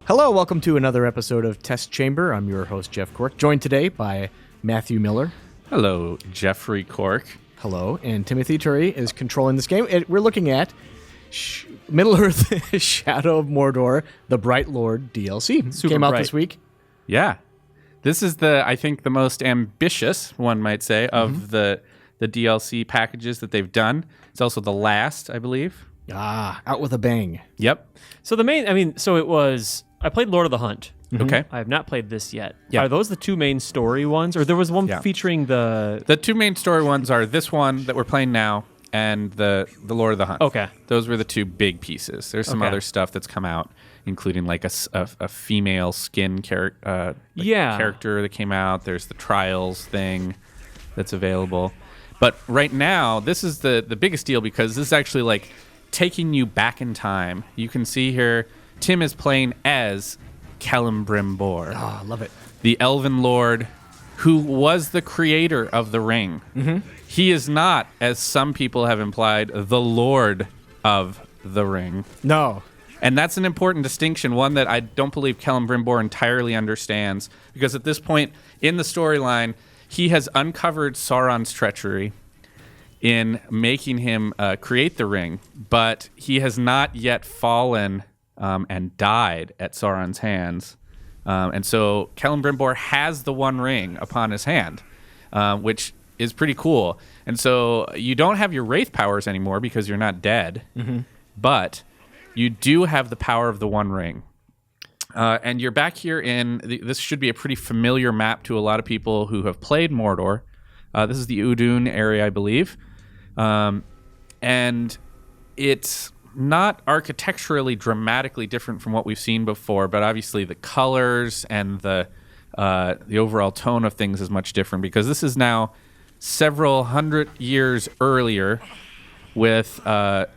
Hello, welcome to another episode of Test Chamber. I'm your host, Jeff Cork, joined today by Matthew Miller. Hello, Jeffrey Cork. Hello, and Timothy Turi is controlling this game. We're looking at Middle-earth Shadow of Mordor, the Bright Lord DLC. Super Came out bright. this week. Yeah. This is I think the most ambitious, one might say, of the DLC packages that they've done. It's also the last, I believe. Out with a bang. Yep. So I played Lord of the Hunt. Okay. I have not played this yet. Yeah. Are those the two main story ones? Or there was one featuring the... The two main story ones are this one that we're playing now and the Lord of the Hunt. Okay. Those were the two big pieces. There's some other stuff that's come out, including like a female skin character that came out. There's the Trials thing that's available. But right now, this is the biggest deal because this is actually like taking you back in time. You can see here, Tim is playing as Celebrimbor. Oh, love it. The elven lord who was the creator of the ring. Mm-hmm. He is not, as some people have implied, the lord of the ring. No. And that's an important distinction, one that I don't believe Celebrimbor entirely understands, because at this point in the storyline, he has uncovered Sauron's treachery in making him create the ring, but he has not yet fallen and died at Sauron's hands. And so Celebrimbor has the One Ring upon his hand, which is pretty cool. And so you don't have your Wraith powers anymore because you're not dead, but you do have the power of the One Ring. And you're back here this should be a pretty familiar map to a lot of people who have played Mordor. This is the Udun area, I believe. And it's not architecturally dramatically different from what we've seen before, but obviously the colors and the overall tone of things is much different because this is now several hundred years earlier with while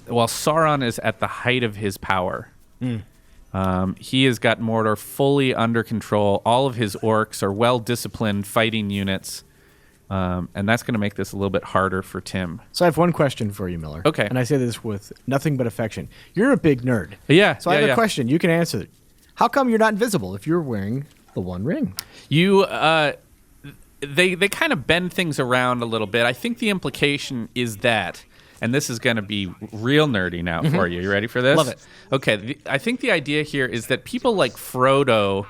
Sauron is at the height of his power. He has got Mordor fully under control. All of his orcs are well-disciplined fighting units. And that's going to make this a little bit harder for Tim. So I have one question for you, Miller. Okay. And I say this with nothing but affection. You're a big nerd. Yeah. So I have a question. You can answer it. How come you're not invisible if you're wearing the One Ring? They kind of bend things around a little bit. I think the implication is that, and this is going to be real nerdy now for you. You ready for this? Love it. Okay. I think the idea here is that people like Frodo,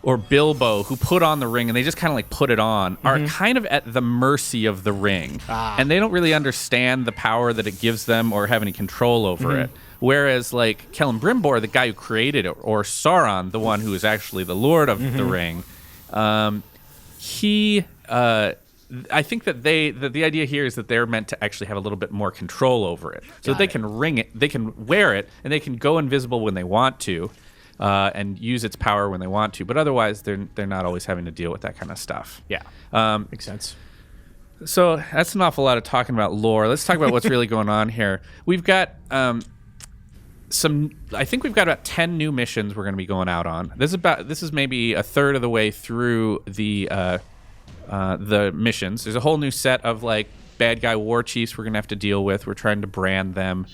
or Bilbo, who put on the ring and they just kind of like put it on, are kind of at the mercy of the ring. And they don't really understand the power that it gives them or have any control over it. Whereas like Celebrimbor, the guy who created it, or Sauron, the one who is actually the lord of the ring, I think that the idea here is that they're meant to actually have a little bit more control over it. So that they can ring it, they can wear it, and they can go invisible when they want to. And use its power when they want to, but otherwise they're not always having to deal with that kind of stuff. Yeah, makes sense. So that's an awful lot of talking about lore. Let's talk about what's really going on here. We've got I think we've got about 10 new missions we're going to be going out on. This is maybe a third of the way through the missions. There's a whole new set of like bad guy war chiefs we're going to have to deal with. We're trying to brand them.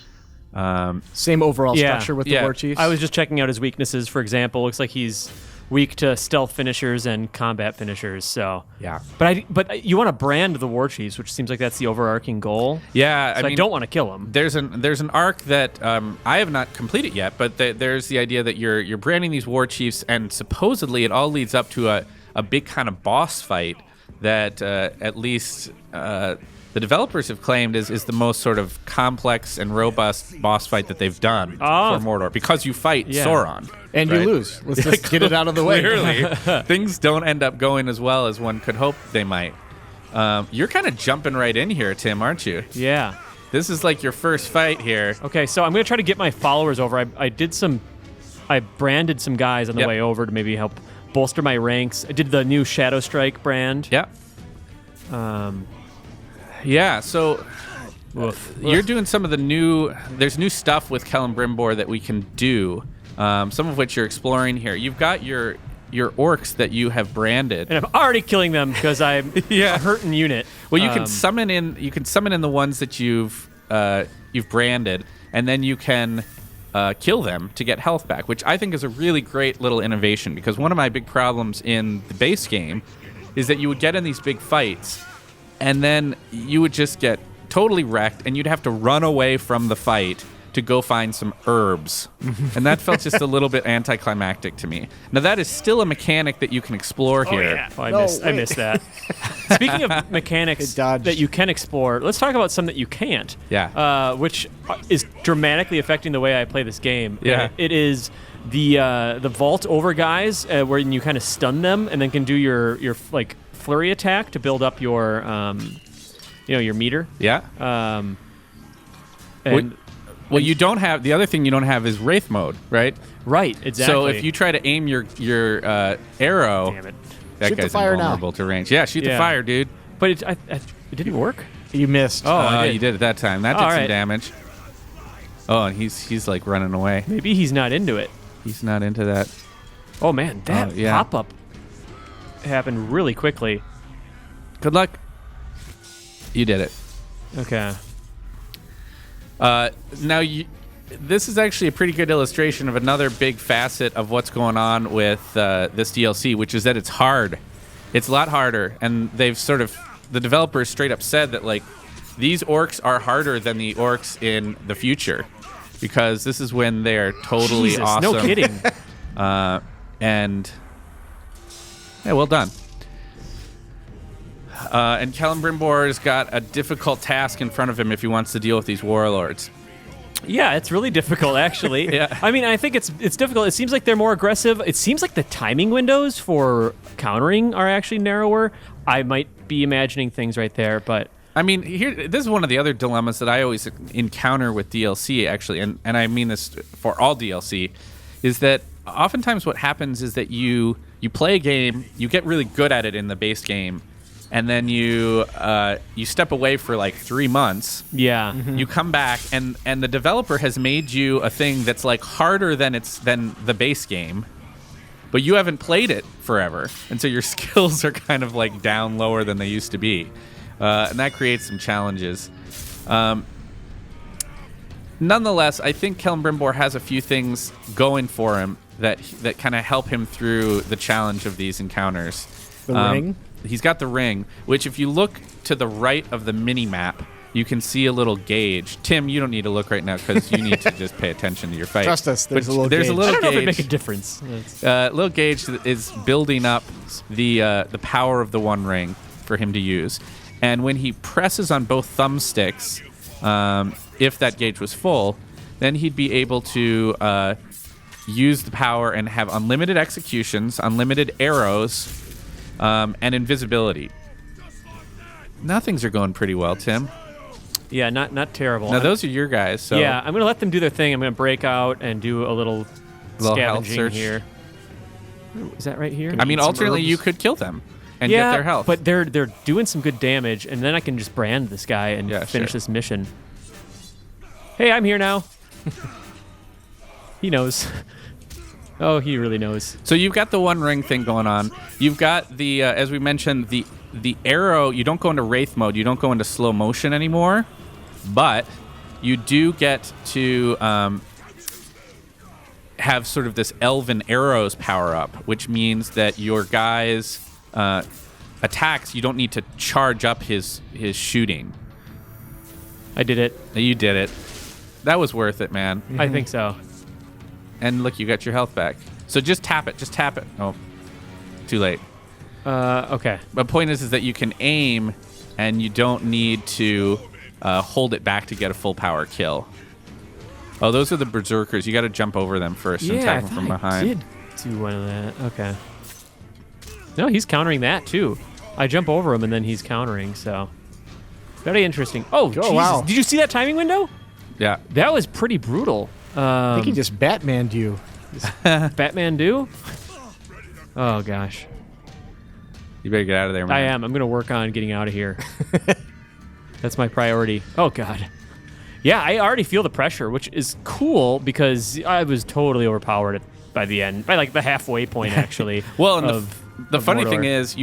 Same overall structure with the War Chiefs. I was just checking out his weaknesses. For example, looks like he's weak to stealth finishers and combat finishers. So yeah, but you want to brand the War Chiefs, which seems like that's the overarching goal. Yeah, so I don't want to kill him. There's an arc that I have not completed yet, but there's the idea that you're branding these War Chiefs, and supposedly it all leads up to a big kind of boss fight that at least the developers have claimed is the most sort of complex and robust boss fight that they've done for Mordor, because you fight Sauron. And you lose. Let's just get it out of the way. Clearly, things don't end up going as well as one could hope they might. You're kind of jumping right in here, Tim, aren't you? Yeah. This is like your first fight here. Okay, so I'm going to try to get my followers over. I branded some guys on the way over to maybe help bolster my ranks. I did the new Shadow Strike brand. Yeah. Yeah, so you're doing some of there's new stuff with Celebrimbor that we can do, some of which you're exploring here. You've got your orcs that you have branded. And I'm already killing them because I'm a hurting unit. Well, you can summon in the ones that you've branded, and then you can kill them to get health back, which I think is a really great little innovation, because one of my big problems in the base game is that you would get in these big fights and then you would just get totally wrecked and you'd have to run away from the fight to go find some herbs. And that felt just a little bit anticlimactic to me. Now, that is still a mechanic that you can explore here. Yeah. Oh, I missed that. Speaking of mechanics that you can explore, let's talk about some that you can't. Yeah. Which is dramatically affecting the way I play this game. Yeah. It is the vault over guys where you kind of stun them and then can do your like flurry attack to build up your your meter. Yeah. And well, you don't have, the other thing you don't have is Wraith mode, right? Right, exactly. So if you try to aim your arrow, Damn it. that Shoot the guy's fire invulnerable to range. Yeah, shoot the Yeah. fire, dude. But it didn't work. You missed. Oh, I did. You did it that time. That did All some right. damage. Oh, and he's like running away. Maybe he's not into it. He's not into that. Oh man, that yeah. pop-up happened really quickly. Good luck. You did it. Okay. Now, this is actually a pretty good illustration of another big facet of what's going on with this DLC, which is that it's hard. It's a lot harder, and the developers straight up said that, like, these orcs are harder than the orcs in the future, because this is when they're totally Jesus, awesome. no kidding. And yeah, well done. And Celebrimbor's got a difficult task in front of him if he wants to deal with these warlords. Yeah, it's really difficult, actually. Yeah. I mean, I think it's difficult. It seems like they're more aggressive. It seems like the timing windows for countering are actually narrower. I might be imagining things right there, but... I mean, this is one of the other dilemmas that I always encounter with DLC, actually, and I mean this for all DLC, is that oftentimes what happens is that you play a game, you get really good at it in the base game, and then you step away for like 3 months. Yeah. You come back, and the developer has made you a thing that's like harder than the base game, but you haven't played it forever, and so your skills are kind of like down lower than they used to be, and that creates some challenges. Nonetheless, I think Celebrimbor has a few things going for him that kind of help him through the challenge of these encounters. The ring? He's got the ring, which if you look to the right of the mini-map, you can see a little gauge. Tim, you don't need to look right now because you need to just pay attention to your fight. Trust us, there's But a little there's gauge. a little I don't know if gauge. it make a difference. Little gauge that is building up the power of the One Ring for him to use. And when he presses on both thumbsticks, if that gauge was full, then he'd be able to use the power and have unlimited executions, unlimited arrows, and invisibility. Now things are going pretty well, Tim. Yeah, not terrible. Now those are your guys. So Yeah, I'm going to let them do their thing. I'm going to break out and do a little Little health scavenging search. here. Is that right here? I mean, Eat some alternately, herbs. you could kill them and yeah, get their health. but they're doing some good damage, and then I can just brand this guy and Yeah, finish sure. this mission. Hey, I'm here now. He knows. Oh, he really knows. So you've got the One Ring thing going on. You've got the, as we mentioned, the arrow. You don't go into Wraith mode. You don't go into slow motion anymore. But you do get to have sort of this elven arrows power up, which means that your guy's attacks, you don't need to charge up his shooting. I did it. You did it. That was worth it, man. I think so. And look, you got your health back. So just tap it. Just tap it. Oh, too late. Okay. The point is that you can aim, and you don't need to hold it back to get a full power kill. Oh, those are the berserkers. You got to jump over them first and Yeah, I attack them thought from I behind. did do one of that. Okay. No, he's countering that too. I jump over him and then he's countering. So very interesting. Oh, Jesus. wow. Did you see that timing window? Yeah. That was pretty brutal. I think he just Batmaned you. Batman do? Oh gosh. You better get out of there, man. I am. I'm gonna work on getting out of here. That's my priority. Oh god. Yeah, I already feel the pressure, which is cool because I was totally overpowered by the end, by like the halfway point actually. Well, and the of funny Mordor. thing is,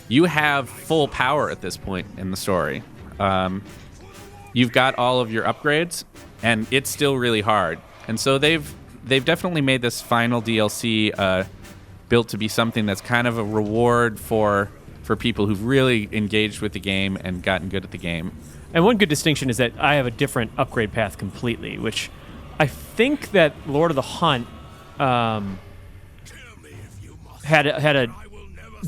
you have full power at this point in the story. You've got all of your upgrades, and it's still really hard. And so they've definitely made this final DLC built to be something that's kind of a reward for people who've really engaged with the game and gotten good at the game. And one good distinction is that I have a different upgrade path completely, which I think that Lord of the Hunt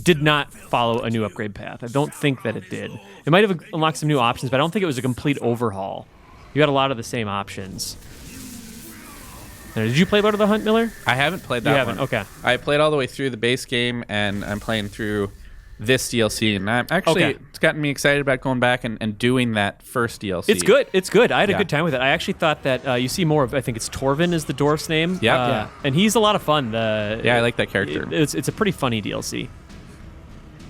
did not follow a new upgrade path. I don't think that it did. It might have unlocked some new options, but I don't think it was a complete overhaul. You had a lot of the same options. Now, did you play Lord of the Hunt, Miller? I haven't played that one. You haven't? Okay. I played all the way through the base game, and I'm playing through this DLC, and I'm actually it's gotten me excited about going back and doing that first DLC. It's good. It's good. I had a good time with it. I actually thought that you see more of, I think it's Torvin is the dwarf's name. Yeah. And he's a lot of fun. I like that character. It's a pretty funny DLC.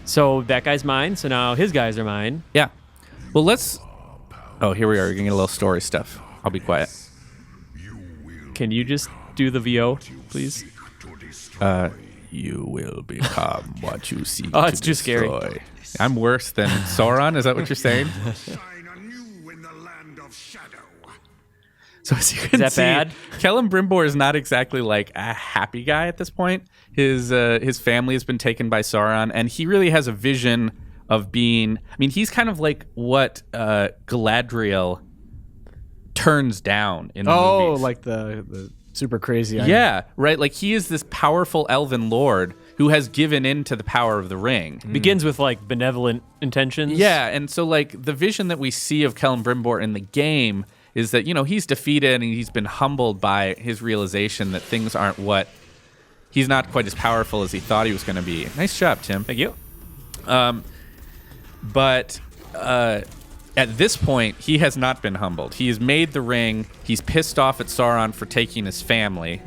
So that guy's mine. So now his guys are mine. Yeah. Well, let's... Oh, here we are. We're going to get a little story stuff. I'll be quiet. Can you just do the VO, please? You will become what you seek Oh, it's to too scary. destroy. I'm worse than Sauron. Is that what you're saying? So as you can that see, bad? Kellen Brimbor is not exactly like a happy guy at this point. His family has been taken by Sauron, and he really has a vision of being... I mean, he's kind of like what Galadriel turns down in the movies. Like the super crazy. Yeah, right. Like he is this powerful elven lord who has given in to the power of the ring. Begins with like benevolent intentions. Yeah, and so like the vision that we see of Kellen Brimbor in the game is that, you know, he's defeated and he's been humbled by his realization that things aren't what... He's not quite as powerful as he thought he was going to be. Nice job, Tim. Thank you. But at this point, he has not been humbled. He has made the ring. He's pissed off at Sauron for taking his family.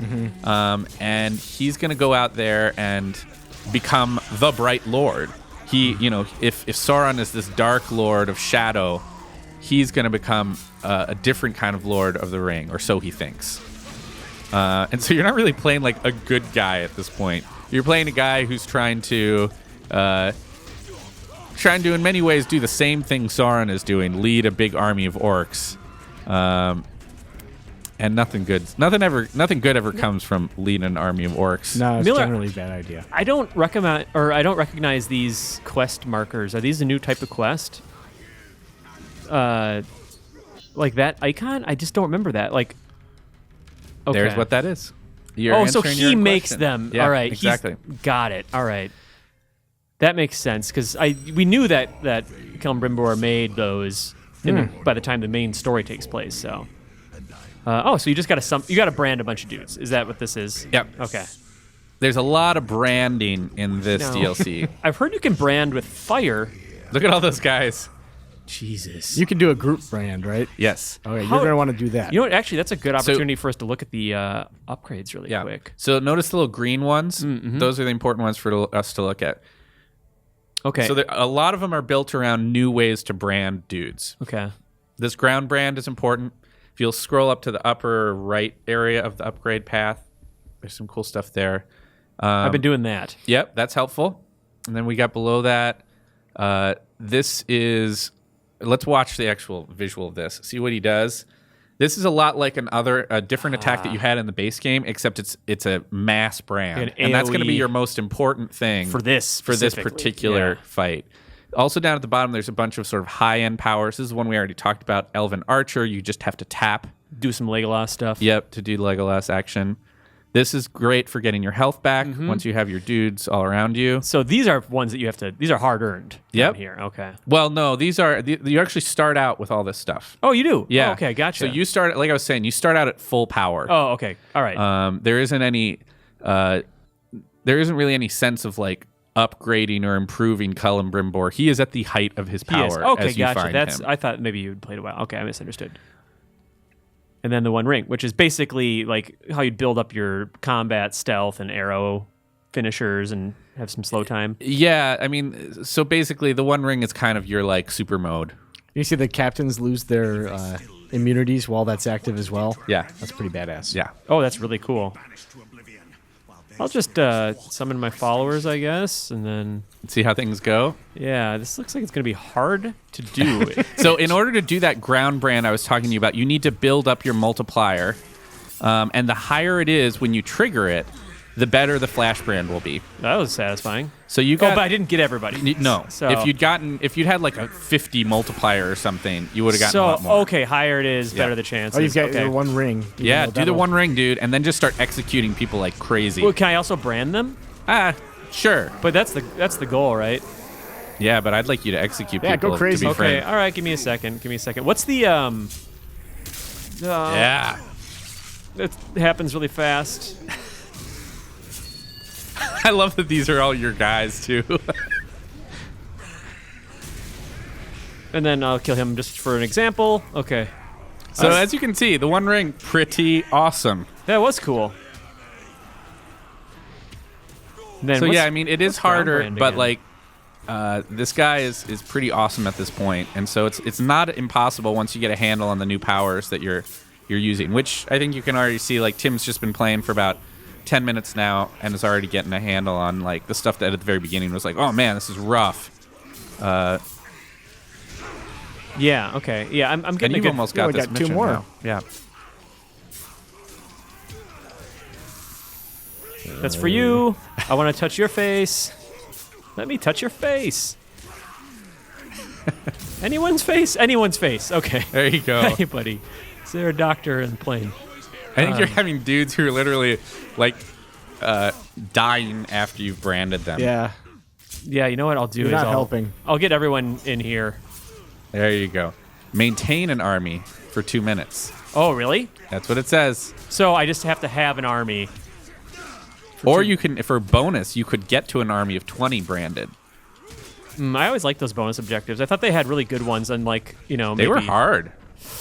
And he's going to go out there and become the Bright Lord. He, you know, if Sauron is this dark lord of shadow, he's going to become a different kind of Lord of the Ring, or so he thinks. And so you're not really playing like a good guy at this point. You're playing a guy who's trying to in many ways do the same thing Sauron is doing, lead a big army of orcs. And nothing good ever comes from leading an army of orcs. No, it's Miller, generally a bad idea. I don't recognize these quest markers. Are these a new type of quest? Like that icon? I just don't remember that. Like, okay. There's what that is. You're so answering your he own makes question. them. Yeah, All right. exactly. Got it. All right. That makes sense because we knew that Kellen Brimbor made those by the time the main story takes place. So, so you just got to brand a bunch of dudes. Is that what this is? Yep. Okay. There's a lot of branding in this DLC. I've heard you can brand with fire. Look at all those guys. Jesus. You can do a group brand, right? Yes. Okay, you're going to want to do that. You know what? Actually, that's a good opportunity for us to look at the upgrades really quick. So notice the little green ones. Those are the important ones for us to look at. Okay. So a lot of them are built around new ways to brand dudes. Okay. This ground brand is important. If you'll scroll up to the upper right area of the upgrade path, there's some cool stuff there. I've been doing that. Yep, that's helpful. And then we got below that. This is... Let's watch the actual visual of this. See what he does. This is a lot like a different attack that you had in the base game, except it's a mass brand, and that's going to be your most important thing for this particular fight. Also down at the bottom, there's a bunch of sort of high-end powers. This is one we already talked about. Elven Archer, you just have to tap. Do some Legolas stuff. Yep, to do Legolas action. This is great for getting your health back once you have your dudes all around you. So these are ones that you have to... These are hard-earned here. Okay. Well, no, these are... You actually start out with all this stuff. Oh, you do? Yeah. Oh, okay, gotcha. So you start... Like I was saying, you start out at full power. Oh, okay. All right. There isn't any... there isn't really any sense of, like, upgrading or improving Kellen Brimbor. He is at the height of his power as you find him. I thought maybe you'd played a while. Okay, I misunderstood. And then the One Ring, which is basically like how you build up your combat stealth and arrow finishers and have some slow time. Yeah, I mean, so basically the One Ring is kind of your like super mode. You see the captains lose their immunities while that's active as well? Yeah. That's pretty badass. Yeah. Oh, that's really cool. I'll just summon my followers, I guess, and then... See how things go? Yeah, this looks like it's going to be hard to do. So in order to do that ground brand I was talking to you about, you need to build up your multiplier. And the higher it is when you trigger it, the better the flash brand will be. That was satisfying. So you got. But I didn't get everybody. No. So, if you'd had like a 50 multiplier or something, you would have gotten a lot more. Okay, higher it is, better the chances. Oh, you've got okay. your one ring. Yeah, do the one ring, dude, and then just start executing people like crazy. Well, can I also brand them? Sure. But that's the goal, right? Yeah, but I'd like you to execute Yeah, people. go crazy. To be Okay, frank. all right, give me a second. What's the Yeah. It happens really fast. I love that these are all your guys too. And then I'll kill him just for an example. Okay. So as you can see, the one ring, pretty awesome. That was cool. And then So what's- yeah, I mean it is what's ground harder, brand but again? like this guy is pretty awesome at this point, and so it's not impossible once you get a handle on the new powers that you're using, which I think you can already see. Like Tim's just been playing for about 10 minutes now and is already getting a handle on like the stuff that at the very beginning was like, oh man, this is rough. Yeah. Okay. Yeah. I'm And getting you've a good. almost got we this got two mission more. now. Yeah. That's for you. I want to touch your face. Let me touch your face. Anyone's face? Anyone's face. Okay. There you go. Hey, buddy. Is there a doctor in the plane? I think you're having dudes who are literally like dying after you've branded them. Yeah. Yeah. You know what I'll do You're is not I'll helping. I'll get everyone in here. There you go. Maintain an army for 2 minutes. Oh, really? That's what it says. So I just have to have an army. Or you can, for bonus, you could get to an army of 20 branded. I always like those bonus objectives. I thought they had really good ones, and like They were hard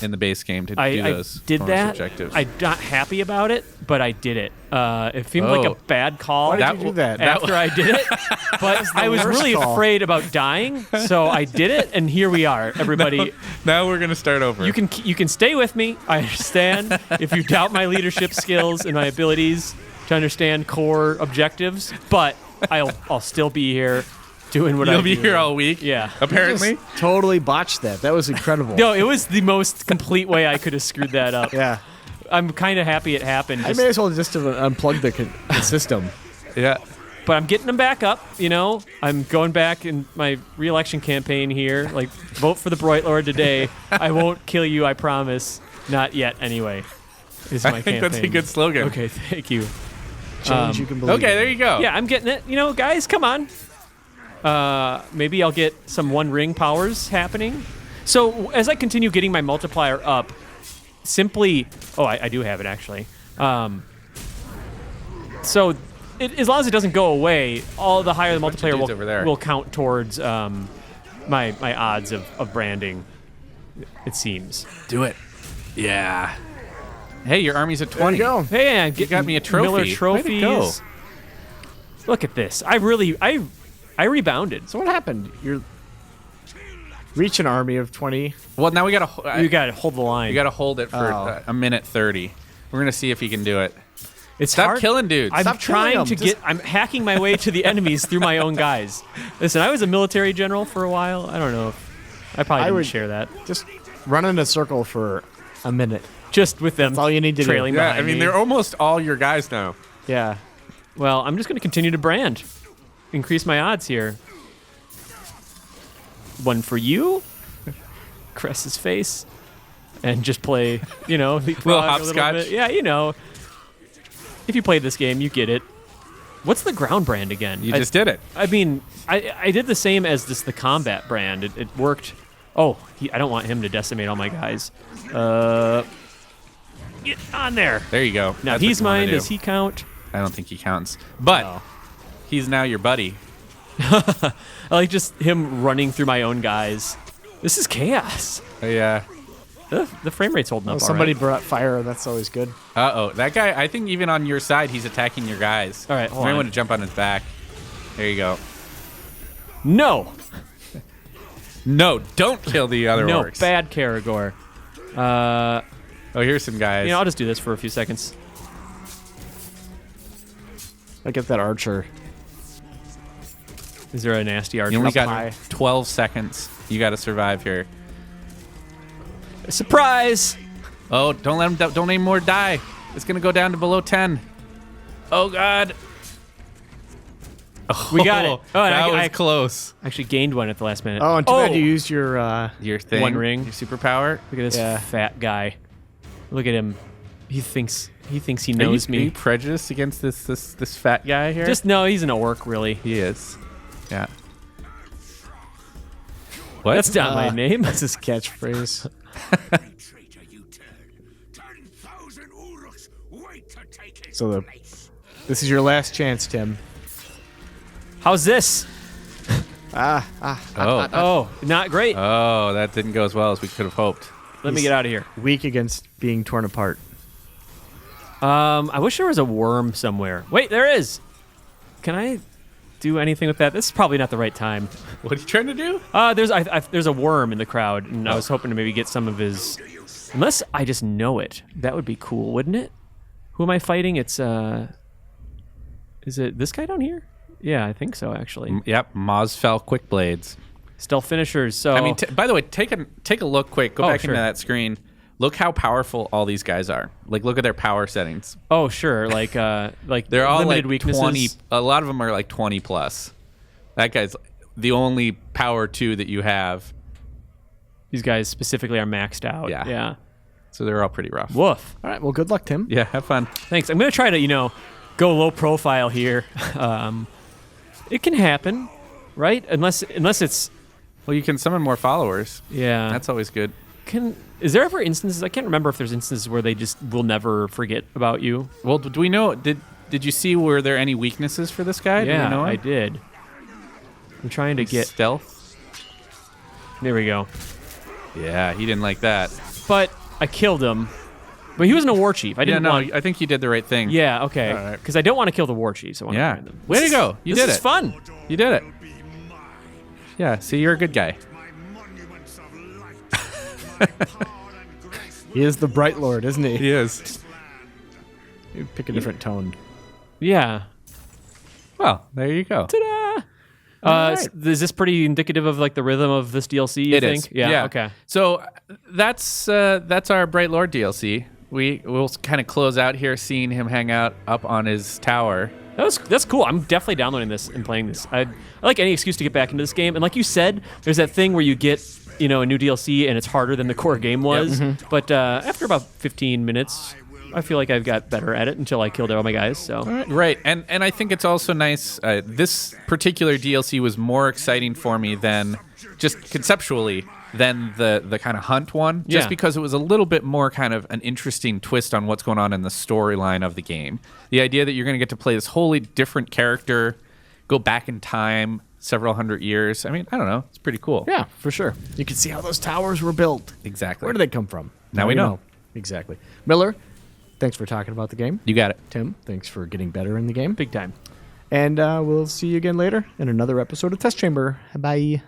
in the base game to do I those did bonus that. objectives. I'm not happy about it, but I did it. It seemed like a Oh. bad call. Why did you do that? After I did it, but I was worst really call. afraid about dying, so I did it, and here we are, everybody. Now we're going to start over. You can stay with me. I understand if you doubt my leadership skills and my abilities to understand core objectives, but I'll still be here doing what I You'll do. be here all week? Yeah. Apparently. Just totally botched that. That was incredible. No, it was the most complete way I could have screwed that up. Yeah. I'm kind of happy it happened. I may as well just have unplugged the system. Yeah. But I'm getting them back up, I'm going back in my re-election campaign here. Like, vote for the Bright Lord today. I won't kill you, I promise. Not yet, anyway, is my I think campaign. that's a good slogan. Okay, thank you. Change you can believe. Okay, there you go. Yeah, I'm getting it. Guys, come on. Maybe I'll get some one ring powers happening. So as I continue getting my multiplier up, simply... Oh, I do have it, actually. So as long as it doesn't go away, all the higher the bunch of multiplier dudes over there. will count towards my odds of branding, it seems. Do it. Yeah. Hey, your army's at There 20. you go. Hey, I'm getting got me a trophy. Miller Way to trophies. go. Look at this. I rebounded. So what happened? You're reach an army of 20. Well, now we got to You got to hold the line. you got to hold it for Oh. a minute 30. We're going to see if he can do it. It's Stop hard. killing dudes. I'm Stop killing trying them. to Just- get. I'm hacking my way to the enemies through my own guys. Listen, I was a military general for a while. I don't know if I probably didn't would- share that. Just run in a circle for a minute. Just with them. That's all you need to do. trailing Yeah, behind I mean, me. they're almost all your guys now. Yeah. Well, I'm just going to continue to brand, increase my odds here. One for you, caress his face, and just play. Leapfrog Little a hopscotch. bit. Yeah, If you played this game, you get it. What's the ground brand again? You just did it. I mean, I did the same as the combat brand. It worked. Oh, I don't want him to decimate all my guys. Get on there. There you go. Now That's he's what you wanna mine. do. Does he count? I don't think he counts. But No. he's now your buddy. I like just him running through my own guys. This is chaos. Yeah. The frame rate's holding up. Well, somebody all right. brought fire. That's always good. Uh-oh. That guy, I think even on your side, he's attacking your guys. All right, You hold might on. want to jump on his back. There you go. No, No, don't kill the other no, orcs. bad Karagor. Oh, here's some guys. I'll just do this for a few seconds. I get that archer. Is there a nasty archer? You only up got high. 12 seconds. You got to survive here. Surprise! Oh, don't let him. Don't any more die. It's going to go down to below 10. Oh, God. We got it. Oh, and that was I close. actually gained one at the last minute. Oh, and too bad you used your... Your thing. One ring. Your superpower. Look at this fat guy. Look at him. He thinks he Are knows you me. prejudiced against this fat guy here? Just no, he's an orc, really. He is. Yeah. What? That's not my name. That's his catchphrase. So this is your last chance, Tim. How's this? Oh, Not great. Oh, that didn't go as well as we could have hoped. Let me get out of here. weak against being torn apart. I wish there was a worm somewhere. Wait, there is. Can I do anything with that? This is probably not the right time. What are you trying to do? There's a worm in the crowd, and I was hoping to maybe get some of his. Unless I just know it, that would be cool, wouldn't it? Who am I fighting? It's Is it this guy down here? Yeah, I think so actually. Yep, Mosfell Quick Blades. Stealth finishers. So I mean, by the way, take a look quick. Go back sure. into that screen. Look how powerful all these guys are. Like, look at their power settings. oh sure, like They're all limited like weaknesses. 20. A lot of them are like 20 plus. That guy's the only power 2 that you have. These guys specifically are maxed out. Yeah. Yeah. So they're all pretty rough. Woof. All right, well, good luck, Tim. Yeah, have fun. Thanks. I'm gonna try to go low profile here. It can happen, right? Unless it's Well, you can summon more followers. yeah. That's always good. Is there ever instances? I can't remember if there's instances where they just will never forget about you. Well, do we know? Did you see? Were there any weaknesses for this guy? Yeah, do we know I him? did. I'm trying to get. Stealth. There we go. Yeah, he didn't like that. But I killed him. But he wasn't a war chief. I Yeah, didn't no, want. I think you did the right thing. Yeah. Okay. All right. Because I don't want to kill the war chiefs. I want Yeah. to find them. Way to go. You this did is it. fun. You did it. Yeah. See, you're a good guy. He is the Bright Lord, isn't he? He is. You pick a different tone. Yeah. Well, there you go. Ta-da! right. Is this pretty indicative of like the rhythm of this DLC? You It think? is. Yeah. Okay. So that's our Bright Lord DLC. We'll kind of close out here, seeing him hang out up on his tower. That's cool. I'm definitely downloading this and playing this. I like any excuse to get back into this game. And like you said, there's that thing where you get a new DLC and it's harder than the core game was. But after about 15 minutes, I feel like I've got better at it until I killed all my guys. So Right, and I think it's also nice. This particular DLC was more exciting for me than just conceptually than the kind of hunt one, just Yeah. because it was a little bit more kind of an interesting twist on what's going on in the storyline of the game. The idea that you're going to get to play this wholly different character, go back in time several hundred years. I mean, I don't know. It's pretty cool. Yeah, for sure. You can see how those towers were built. Exactly. Where did they come from? Now we you know. Exactly. Miller, thanks for talking about the game. You got it. Tim, thanks for getting better in the game. big time. And we'll see you again later in another episode of Test Chamber. Bye.